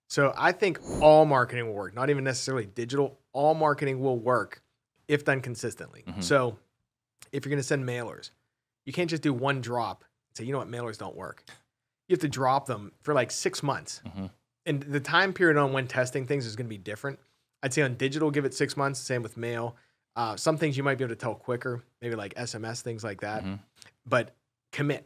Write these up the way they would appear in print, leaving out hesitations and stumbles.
So I think all marketing will work, not even necessarily digital. All marketing will work if done consistently. So if you're going to send mailers, you can't just do one drop and say, you know what, mailers don't work. You have to drop them for like 6 months. And the time period on when testing things is going to be different. I'd say on digital, give it 6 months. Same with mail. Some things you might be able to tell quicker, maybe like SMS, things like that. But commit.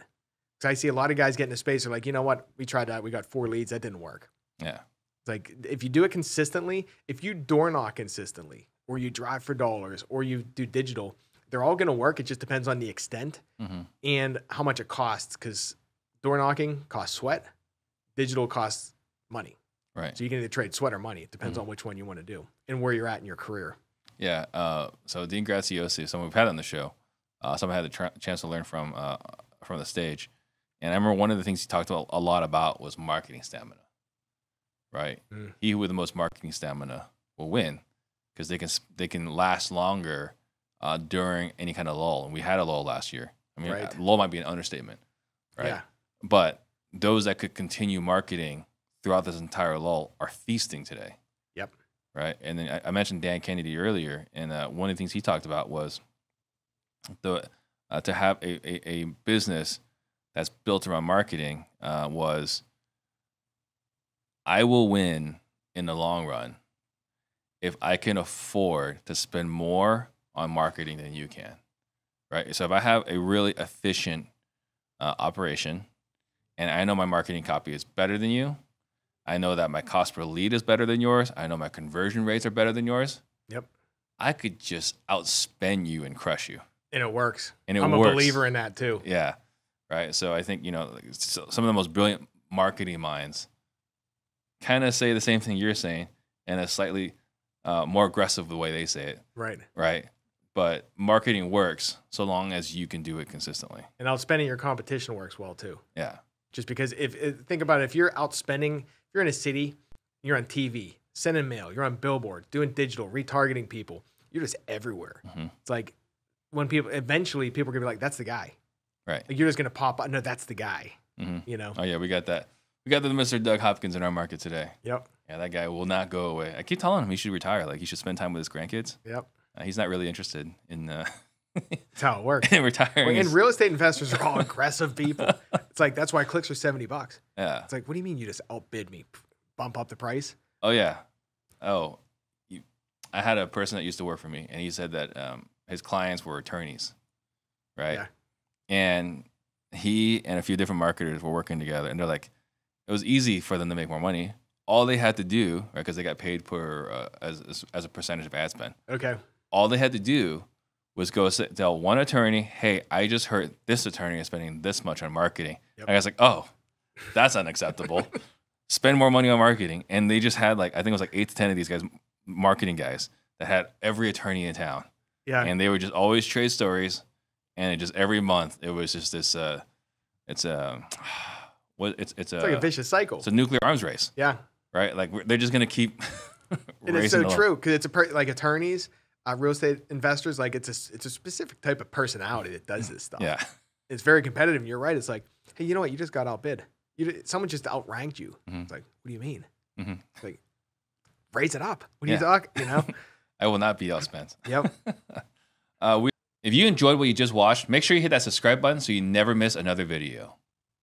Because I see a lot of guys get into space. They're like, you know what? We tried that. We got 4 leads. That didn't work. Yeah. It's like if you do it consistently, if you door knock consistently, or you drive for dollars, or you do digital, they're all going to work. It just depends on the extent and how much it costs. Because door knocking costs sweat. Digital costs money. Right. So you can either trade sweat or money. It depends on which one you want to do and where you're at in your career. Yeah. So Dean Graziosi, someone we've had on the show, someone I had the chance to learn from the stage. And I remember one of the things he talked about a lot about was marketing stamina. Right. He with the most marketing stamina will win because they can last longer during any kind of lull. And we had a lull last year. I mean, lull might be an understatement. Right. Yeah. But those that could continue marketing throughout this entire lull are feasting today. Yep. Right. And then I mentioned Dan Kennedy earlier. And one of the things he talked about was to have a business that's built around marketing was I will win in the long run if I can afford to spend more on marketing than you can, right? So if I have a really efficient operation and I know my marketing copy is better than you, I know that my cost per lead is better than yours, I know my conversion rates are better than yours, I could just outspend you and crush you. And it works. And I'm a believer in that too. Yeah, right? So I think, some of the most brilliant marketing minds kind of say the same thing you're saying in a slightly more aggressive the way they say it. Right. Right. But marketing works so long as you can do it consistently. And outspending your competition works well too. Yeah. Just because think about it, if you're outspending, if you're in a city, you're on TV, sending mail, you're on billboards, doing digital, retargeting people, you're just everywhere. It's like when eventually people are going to be like, that's the guy. Right. Like you're just going to pop up. No, that's the guy. Oh yeah. We got that. We got the Mr. Doug Hopkins in our market today. Yep. Yeah, that guy will not go away. I keep telling him he should retire. Like he should spend time with his grandkids. Yep. He's not really interested in. That's how it works. In retiring. And real estate investors are all aggressive people. It's like that's why clicks are $70. Yeah. It's like, what do you mean you just outbid me? Bump up the price? Oh yeah. Oh, I had a person that used to work for me, and he said that his clients were attorneys, right? Yeah. And he and a few different marketers were working together, and they're like, it was easy for them to make more money. All they had to do, right, because they got paid per as a percentage of ad spend. Okay. All they had to do was go tell one attorney, hey, I just heard this attorney is spending this much on marketing. Yep. And I was like, oh, that's unacceptable. Spend more money on marketing. And they just had I think it was 8 to 10 of these guys, marketing guys, that had every attorney in town. Yeah. And they would just always trade stories. And it just every month, it was just this, it's like a vicious cycle. It's a nuclear arms race. Yeah. Right? Like they're just going to keep and it's so true because it's like attorneys, real estate investors, like it's a specific type of personality that does this stuff. Yeah. It's very competitive. And you're right. It's like, hey, you know what? You just got outbid. Someone just outranked you. It's like, what do you mean? It's like, raise it up. What do you talk? I will not be outspent. Yep. If you enjoyed what you just watched, make sure you hit that subscribe button so you never miss another video.